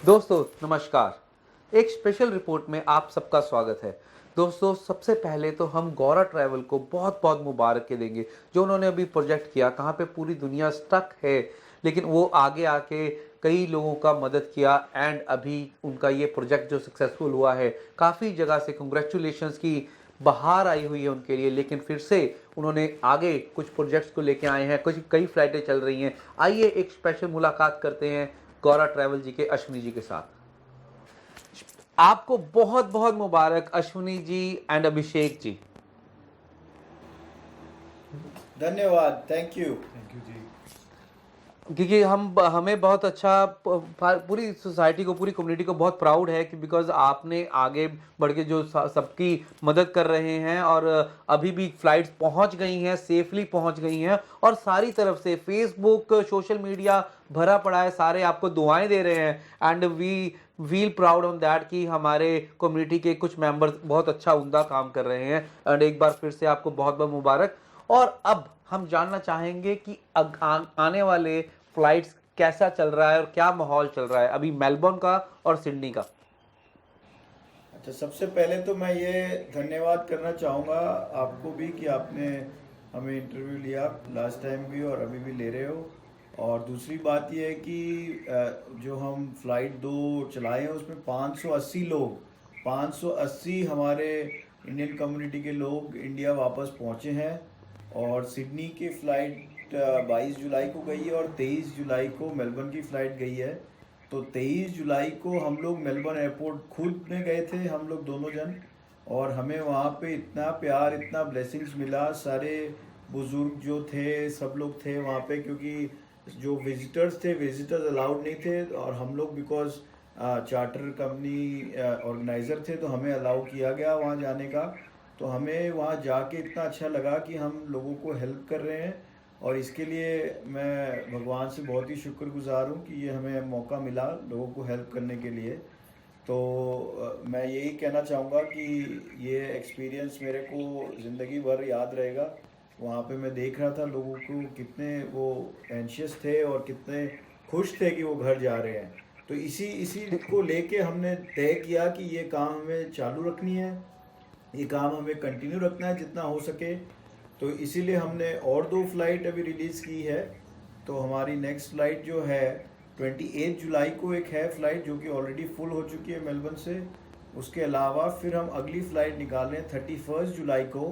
दोस्तों नमस्कार। एक स्पेशल रिपोर्ट में आप सबका स्वागत है। दोस्तों सबसे पहले तो हम गौरा ट्रैवल को बहुत बहुत मुबारक देंगे जो उन्होंने अभी प्रोजेक्ट किया, कहाँ पे पूरी दुनिया स्टक है लेकिन वो आगे आके कई लोगों का मदद किया एंड अभी उनका ये प्रोजेक्ट जो सक्सेसफुल हुआ है, काफ़ी जगह से कंग्रेचुलेशंस की बहार आई हुई है उनके लिए। लेकिन फिर से उन्होंने आगे कुछ प्रोजेक्ट्स को लेके आए हैं, कुछ कई फ्लाइटें चल रही हैं। आइए एक स्पेशल मुलाकात करते हैं गौरा ट्रैवल जी के अश्विनी जी के साथ। आपको बहुत बहुत मुबारक अश्विनी जी एंड अभिषेक जी। धन्यवाद, थैंक यू जी। क्योंकि हमें बहुत अच्छा पूरी सोसाइटी को, पूरी कम्युनिटी को बहुत प्राउड है कि बिकॉज आपने आगे बढ़ के जो सबकी मदद कर रहे हैं और अभी भी फ्लाइट्स पहुंच गई हैं, सेफली पहुंच गई हैं और सारी तरफ से फेसबुक, सोशल मीडिया भरा पड़ा है, सारे आपको दुआएं दे रहे हैं and we feel proud on that कि हमारे कम्युनिटी के कुछ मेंबर्स बहुत अच्छा उम्दा काम कर रहे हैं एंड एक बार फिर से आपको बहुत बहुत मुबारक। और अब हम जानना चाहेंगे कि आने वाले फ्लाइट्स कैसा चल रहा है और क्या माहौल चल रहा है अभी मेलबर्न का और सिडनी का। अच्छा, सबसे पहले तो मैं ये धन्यवाद करना चाहूँगा आपको भी कि आपने हमें इंटरव्यू लिया लास्ट टाइम भी और अभी भी ले रहे हो। और दूसरी बात ये है कि जो हम फ़्लाइट 2 चलाए हैं उसमें 580 लोग, 580 हमारे इंडियन कम्युनिटी के लोग इंडिया वापस पहुँचे हैं। और सिडनी की फ़्लाइट 22 जुलाई को गई है और 23 जुलाई को मेलबर्न की फ़्लाइट गई है। तो 23 जुलाई को हम लोग मेलबर्न एयरपोर्ट खुद में गए थे, हम लोग दोनों जन। और हमें वहाँ पे इतना प्यार, इतना ब्लेसिंग्स मिला। सारे बुज़ुर्ग जो थे सब लोग थे वहाँ पे, क्योंकि जो विजिटर्स थे, विजिटर्स अलाउड नहीं थे और हम लोग बिकॉज चार्टर कंपनी ऑर्गेनाइज़र थे तो हमें अलाउ किया गया वहाँ जाने का। तो हमें वहाँ जाके इतना अच्छा लगा कि हम लोगों को हेल्प कर रहे हैं और इसके लिए मैं भगवान से बहुत ही शुक्रगुजार हूँ कि ये हमें मौका मिला लोगों को हेल्प करने के लिए। तो मैं यही कहना चाहूँगा कि ये एक्सपीरियंस मेरे को ज़िंदगी भर याद रहेगा। वहाँ पे मैं देख रहा था लोगों को कितने वो एंशियस थे और कितने खुश थे कि वो घर जा रहे हैं। तो इसी इसी को लेके हमने तय किया कि ये काम हमें चालू रखनी है, ये काम हमें कंटिन्यू रखना है जितना हो सके। तो इसीलिए हमने और 2 फ्लाइट अभी रिलीज़ की है। तो हमारी नेक्स्ट फ्लाइट जो है 28 जुलाई को एक है फ्लाइट जो कि ऑलरेडी फुल हो चुकी है मेलबर्न से। उसके अलावा फिर हम अगली फ़्लाइट निकाल रहे हैं 31 जुलाई को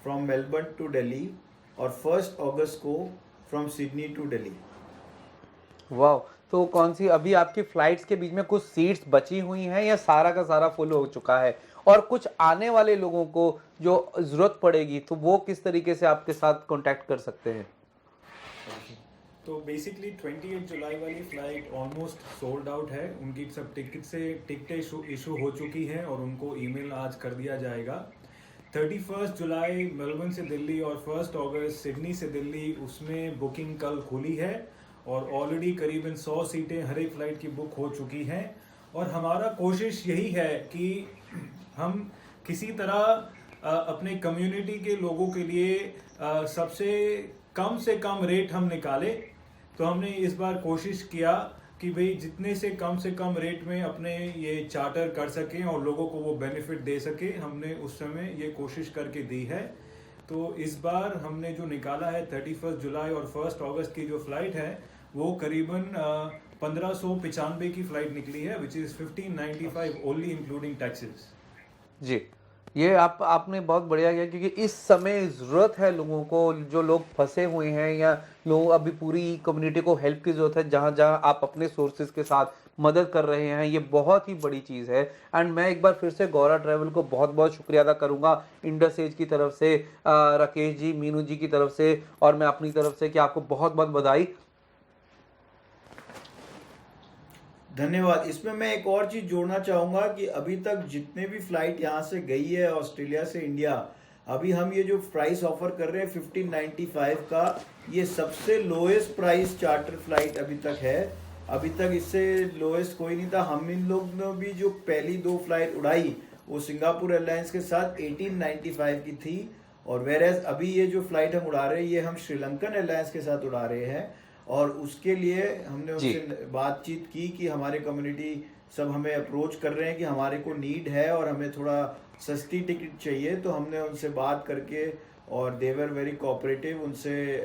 फ्रॉम मेलबर्न टू दिल्ली और 1 अगस्त को फ्रॉम सिडनी टू दिल्ली। वाह, तो कौन सी अभी आपकी फ्लाइट्स के बीच में कुछ सीट्स बची हुई हैं या सारा का सारा फुल हो चुका है? और कुछ आने वाले लोगों को जो जरूरत पड़ेगी तो वो किस तरीके से आपके साथ कांटेक्ट कर सकते हैं? तो बेसिकली 28 जुलाई वाली फ़्लाइट ऑलमोस्ट सोल्ड आउट है। उनकी सब टिकटें इशू हो चुकी हैं और उनको ईमेल आज कर दिया जाएगा। 31 जुलाई मेलबर्न से दिल्ली और 1 अगस्त सिडनी से दिल्ली, उसमें बुकिंग कल खुली है और ऑलरेडी करीबन 100 सीटें हर एक फ़्लाइट की बुक हो चुकी हैं। और हमारा कोशिश यही है कि हम किसी तरह अपने कम्युनिटी के लोगों के लिए सबसे कम से कम रेट हम निकालें। तो हमने इस बार कोशिश किया कि भाई जितने से कम रेट में अपने ये चार्टर कर सकें और लोगों को वो बेनिफिट दे सके, हमने उस समय ये कोशिश करके दी है। तो इस बार हमने जो निकाला है 31 जुलाई और 1 अगस्त की जो फ़्लाइट है वो करीबन 1595 की फ़्लाइट निकली है, which is 1595 only including taxes. जी, ये आपने बहुत बढ़िया किया क्योंकि इस समय ज़रूरत है लोगों को, जो लोग फंसे हुए हैं या लोग अभी पूरी कम्युनिटी को हेल्प की ज़रूरत है। जहाँ जहाँ आप अपने सोर्सेज के साथ मदद कर रहे हैं, ये बहुत ही बड़ी चीज़ है। एंड मैं एक बार फिर से गौरा ट्रैवल को बहुत बहुत शुक्रिया अदा करूँगा, इंडस एज की तरफ से, राकेश जी, मीनू जी की तरफ से और मैं अपनी तरफ से कि आपको बहुत बहुत बधाई। धन्यवाद। इसमें मैं एक और चीज़ जोड़ना चाहूँगा कि अभी तक जितने भी फ्लाइट यहाँ से गई है ऑस्ट्रेलिया से इंडिया, अभी हम ये जो प्राइस ऑफर कर रहे हैं 1595 का, ये सबसे लोएस्ट प्राइस चार्टर फ्लाइट अभी तक है। अभी तक इससे लोएस्ट कोई नहीं था। हम इन लोग ने भी जो पहली 2 फ्लाइट उड़ाई वो सिंगापुर एयरलाइंस के साथ 1895 की थी। और वेरएज अभी ये जो फ्लाइट हम उड़ा रहे हैं ये हम श्रीलंकन एयरलाइंस के साथ उड़ा रहे हैं और उसके लिए हमने जी। उससे बातचीत की कि हमारे कम्युनिटी सब हमें अप्रोच कर रहे हैं कि हमारे को नीड है और हमें थोड़ा सस्ती टिकट चाहिए, तो हमने उनसे बात करके और दे वर वेरी कोऑपरेटिव, उनसे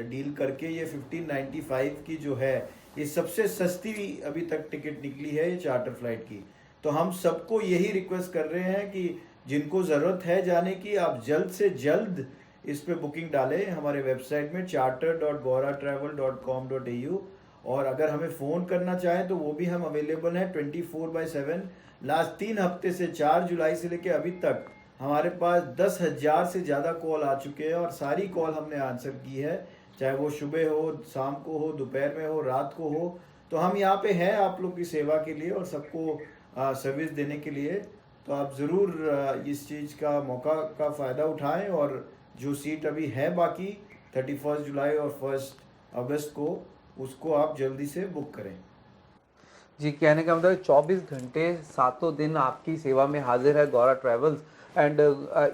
डील करके ये 1595 की जो है ये सबसे सस्ती अभी तक टिकट निकली है ये चार्टर फ्लाइट की। तो हम सबको यही रिक्वेस्ट कर रहे हैं कि जिनको ज़रूरत है जाने की, आप जल्द से जल्द इस पे बुकिंग डालें हमारे वेबसाइट में charter.goratravel.com.au। और अगर हमें फ़ोन करना चाहें तो वो भी हम अवेलेबल हैं 24/7। लास्ट 3 हफ्ते से 4 जुलाई से लेके अभी तक हमारे पास 10,000 से ज़्यादा कॉल आ चुके हैं और सारी कॉल हमने आंसर की है, चाहे वो सुबह हो, शाम को हो, दोपहर में हो, रात को हो। तो हम यहाँ पे हैं आप लोग की सेवा के लिए और सबको सर्विस देने के लिए। तो आप ज़रूर इस चीज़ का मौका का फ़ायदा उठाएं और जो सीट अभी है बाकी 31 जुलाई और 1 अगस्त को, उसको आप जल्दी से बुक करें। जी, कहने का मतलब 24 घंटे सातों दिन आपकी सेवा में हाजिर है गौरा ट्रैवल्स। एंड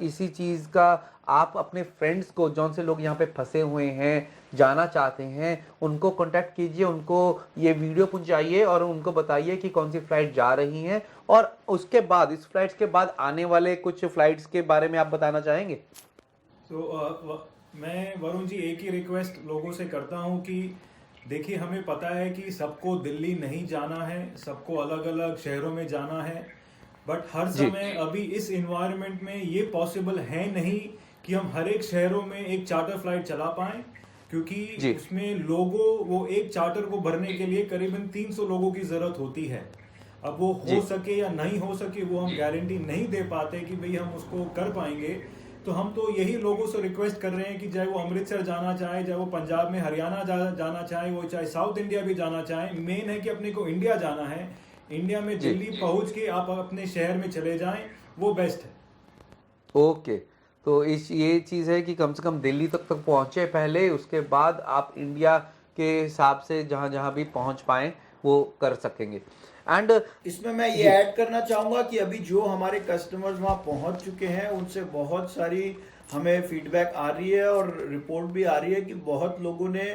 इसी चीज़ का आप अपने फ्रेंड्स को, जौन से लोग यहाँ पे फंसे हुए हैं, जाना चाहते हैं, उनको कांटेक्ट कीजिए, उनको ये वीडियो पहुंचाइए और उनको बताइए कि कौन सी फ़्लाइट जा रही हैं। और उसके बाद, इस फ्लाइट्स के बाद आने वाले कुछ फ़्लाइट्स के बारे में आप बताना चाहेंगे? मैं वरुण जी एक ही रिक्वेस्ट लोगों से करता हूं कि देखिए, हमें पता है कि सबको दिल्ली नहीं जाना है, सबको अलग अलग शहरों में जाना है, बट हर जी। समय अभी इस इन्वायरमेंट में ये पॉसिबल है नहीं कि हम हर एक शहरों में एक चार्टर फ्लाइट चला पाएं, क्योंकि जी। उसमें लोगों, वो एक चार्टर को भरने के लिए करीबन 300 लोगों की जरूरत होती है। अब वो जी। हो सके या नहीं हो सके वो हम गारंटी नहीं दे पाते कि भाई हम उसको कर पाएंगे। तो हम तो यही लोगों से रिक्वेस्ट कर रहे हैं कि चाहे वो अमृतसर जाना चाहे, चाहे वो पंजाब में हरियाणा जाना चाहे, वो चाहे साउथ इंडिया भी जाना चाहे, मेन है कि अपने को इंडिया जाना है। इंडिया में जी। दिल्ली पहुंच के आप अपने शहर में चले जाएं, वो बेस्ट है। ओके, तो इस ये चीज़ है कि कम से कम दिल्ली तक पहुँचे पहले, उसके बाद आप इंडिया के हिसाब से जहाँ जहाँ भी पहुँच पाएँ वो कर सकेंगे। एंड इसमें मैं ये जी। ऐड करना चाहूँगा कि अभी जो हमारे कस्टमर्स वहाँ पहुँच चुके हैं उनसे बहुत सारी हमें फीडबैक आ रही है और रिपोर्ट भी आ रही है कि बहुत लोगों ने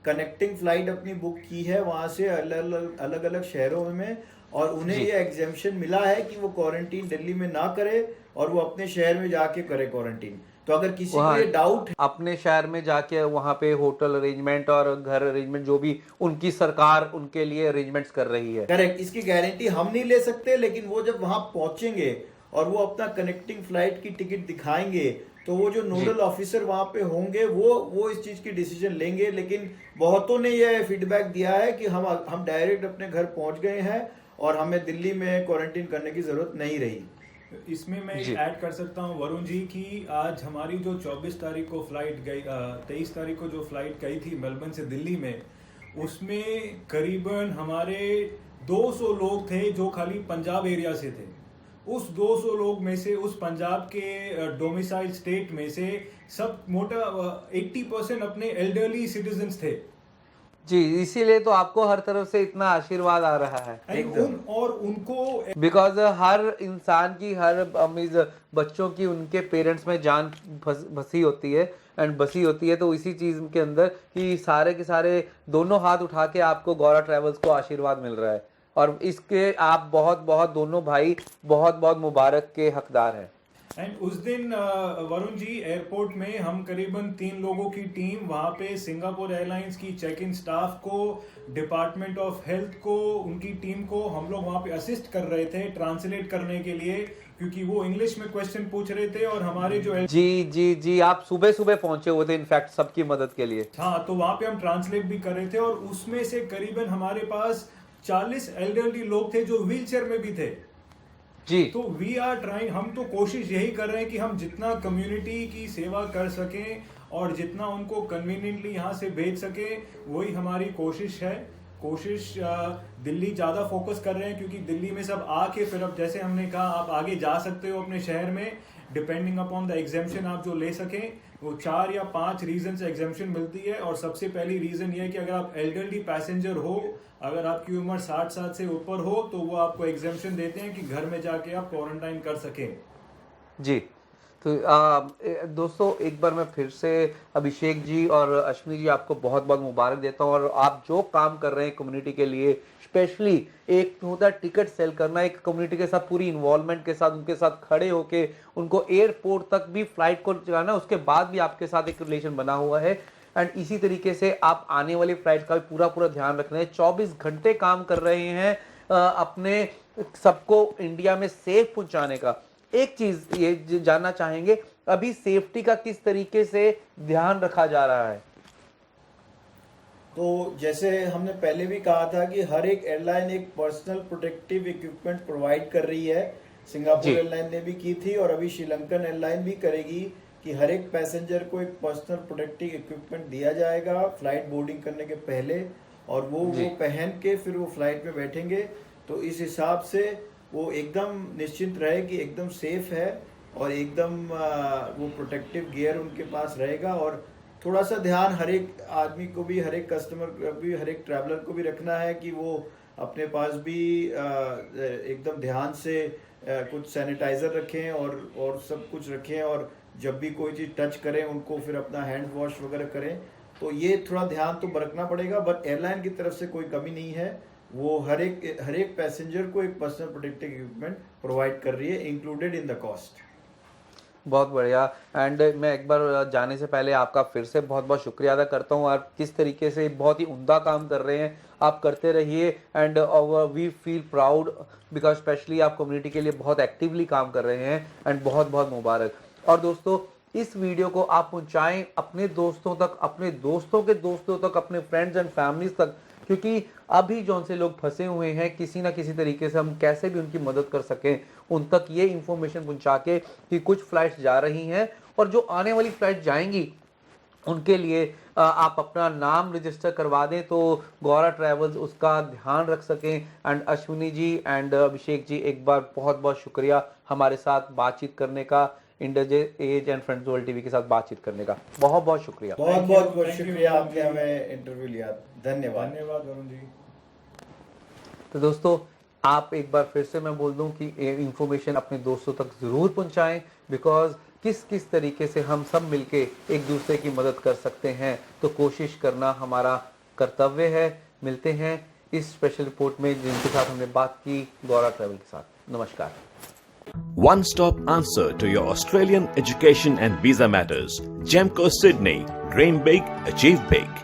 कनेक्टिंग फ्लाइट अपनी बुक की है वहाँ से अलग अलग शहरों में, और उन्हें जी। ये एग्जेम्पशन मिला है कि वो क्वारंटीन दिल्ली में ना करे और वो अपने शहर में जाके करे क्वारंटीन। तो अगर किसी को वहाँ ये डाउट अपने शहर में जाके वहाँ पे होटल अरेंजमेंट और घर अरेंजमेंट जो भी उनकी सरकार उनके लिए अरेंजमेंट्स कर रही है। करेक्ट, इसकी गारंटी हम नहीं ले सकते, लेकिन वो जब वहां पहुंचेंगे और वो अपना कनेक्टिंग फ्लाइट की टिकट दिखाएंगे तो वो जो जी। नोडल ऑफिसर वहां पे होंगे वो इस चीज की डिसीजन लेंगे। लेकिन बहुतों ने ये फीडबैक दिया है कि हम डायरेक्ट अपने घर पहुंच गए हैं और हमें दिल्ली में क्वारंटीन करने की जरूरत नहीं रही। इसमें मैं जी। ऐड कर सकता हूं वरुण जी कि आज हमारी जो 24 तारीख को फ्लाइट गई, 23 तारीख को जो फ्लाइट गई थी मेलबर्न से दिल्ली में, उसमें करीबन हमारे 200 लोग थे जो खाली पंजाब एरिया से थे। उस 200 लोग में से, उस पंजाब के डोमिसाइल स्टेट में से सब मोटा 80% अपने एल्डरली सिटीजन्स थे। जी, इसीलिए तो आपको हर तरफ से इतना आशीर्वाद आ रहा है। और उनको बिकॉज हर इंसान की, हर मीन्स बच्चों की उनके पेरेंट्स में जान बसी होती है एंड बसी होती है, तो इसी चीज़ के अंदर कि सारे के सारे दोनों हाथ उठा के आपको गौरा ट्रैवल्स को आशीर्वाद मिल रहा है और इसके आप बहुत बहुत दोनों भाई बहुत बहुत मुबारक के हकदार हैं। एंड उस दिन वरुण जी एयरपोर्ट में हम करीबन 3 लोगों की टीम वहां पे सिंगापुर एयरलाइंस की चेक इन स्टाफ को, डिपार्टमेंट ऑफ हेल्थ को, उनकी टीम को हम लोग वहां पे असिस्ट कर रहे थे ट्रांसलेट करने के लिए, क्योंकि वो इंग्लिश में क्वेश्चन पूछ रहे थे और हमारे जो जी जी जी, आप सुबह सुबह पहुंचे हुए थे इनफैक्ट सबकी मदद के लिए। हाँ, तो वहां पे हम ट्रांसलेट भी कर रहे थे और उसमें से करीबन हमारे पास 40 एल्डरली लोग थे जो व्हील चेयर में भी थे। जी। तो वी आर ट्राइंग, हम तो कोशिश यही कर रहे हैं कि हम जितना कम्युनिटी की सेवा कर सकें और जितना उनको कन्वीनियंटली यहाँ से भेज सकें, वही हमारी कोशिश है। कोशिश दिल्ली ज़्यादा फोकस कर रहे हैं क्योंकि दिल्ली में सब आके फिर, अब जैसे हमने कहा, आप आगे जा सकते हो अपने शहर में डिपेंडिंग अपॉन द एग्जेम्पशन आप जो ले सकें। वो 4 या 5 रीजन से एग्जेम्पशन मिलती है और सबसे पहली रीजन ये है कि अगर आप एल्डरली पैसेंजर हो, अगर आपकी उम्र 60 साल से ऊपर हो, तो वो आपको एग्जेम्पशन देते हैं कि घर में जाके आप क्वारंटाइन कर सकें। जी, तो दोस्तों एक बार मैं फिर से अभिषेक जी और अश्विनी जी आपको बहुत बहुत मुबारक देता हूँ। और आप जो काम कर रहे हैं कम्युनिटी के लिए, स्पेशली एक होता है टिकट सेल करना, एक कम्युनिटी के साथ पूरी इन्वॉल्वमेंट के साथ उनके साथ खड़े होके उनको एयरपोर्ट तक भी फ्लाइट को चलाना, उसके बाद भी आपके साथ एक रिलेशन बना हुआ है। एंड इसी तरीके से आप आने वाली फ्लाइट का भी पूरा ध्यान रख रहे हैं, 24 घंटे काम कर रहे हैं अपने सबको इंडिया में सेफ पहुंचाने का। एक चीज ये जानना चाहेंगे, अभी सेफ्टी का किस तरीके से ध्यान रखा जा रहा है? तो जैसे हमने पहले भी कहा था कि हर एक एयरलाइन एक पर्सनल प्रोटेक्टिव इक्विपमेंट प्रोवाइड कर रही है। सिंगापुर एयरलाइन ने भी की थी और अभी श्रीलंकन एयरलाइन भी करेगी कि हर एक पैसेंजर को एक पर्सनल प्रोटेक्टिव इक्विपमेंट दिया जाएगा फ्लाइट बोर्डिंग करने के पहले, और वो पहन के फिर वो फ्लाइट में बैठेंगे। तो इस हिसाब से वो एकदम निश्चिंत रहे कि एकदम सेफ है और एकदम वो प्रोटेक्टिव गियर उनके पास रहेगा। और थोड़ा सा ध्यान हर एक आदमी को भी, हर एक कस्टमर को भी, हर एक ट्रैवलर को भी रखना है कि वो अपने पास भी एकदम ध्यान से कुछ सैनिटाइजर रखें और सब कुछ रखें, और जब भी कोई चीज़ टच करें उनको फिर अपना हैंड वॉश वगैरह करें। तो ये थोड़ा ध्यान तो बरतना पड़ेगा, बट एयरलाइन की तरफ से कोई कमी नहीं है। वो हर एक पैसेंजर को एक पर्सनल प्रोटेक्टिव इक्विपमेंट प्रोवाइड कर रही है, इंक्लूडेड इन द कॉस्ट। बहुत बढ़िया। एंड मैं एक बार जाने से पहले आपका फिर से बहुत बहुत शुक्रिया अदा करता हूँ। आप किस तरीके से बहुत ही उम्दा काम कर रहे हैं, आप करते रहिए। And we feel proud because specially आप कम्युनिटी के लिए बहुत एक्टिवली काम कर रहे हैं। एंड बहुत बहुत मुबारक। और दोस्तों इस वीडियो को आप पहुंचाएं अपने दोस्तों तक, अपने दोस्तों के दोस्तों तक, अपने फ्रेंड्स एंड फैमिलीज तक, क्योंकि अभी जो से लोग फंसे हुए हैं किसी ना किसी तरीके से हम कैसे भी उनकी मदद कर सकें, उन तक ये इंफॉर्मेशन पहुंचा के कि कुछ फ्लाइट्स जा रही हैं और जो आने वाली फ्लाइट जाएंगी उनके लिए आप अपना नाम रजिस्टर करवा दें तो गौरा ट्रैवल्स उसका ध्यान रख सकें। एंड अश्विनी जी एंड अभिषेक जी एक बार बहुत बहुत शुक्रिया हमारे साथ बातचीत करने का, as and friends world TV के साथ बातचीत करने का। बहुत बहुत शुक्रिया। बहुत बहुत शुक्रिया आपने हमें इंटरव्यू लिया। धन्यवाद। धन्यवाद वरुण जी। तो दोस्तों आप एक बार फिर से मैं बोल दूं कि इंफॉर्मेशन अपने दोस्तों तक जरूर पहुंचाएं, बिकॉज किस तरीके से हम सब मिलके एक दूसरे की मदद कर सकते हैं, तो कोशिश करना हमारा कर्तव्य है। मिलते हैं इस स्पेशल रिपोर्ट में जिनके साथ हमने बात की गौरा ट्रैवल के साथ। नमस्कार। One-stop answer to your Australian education and visa matters. GEMCO Sydney. Dream big, achieve big.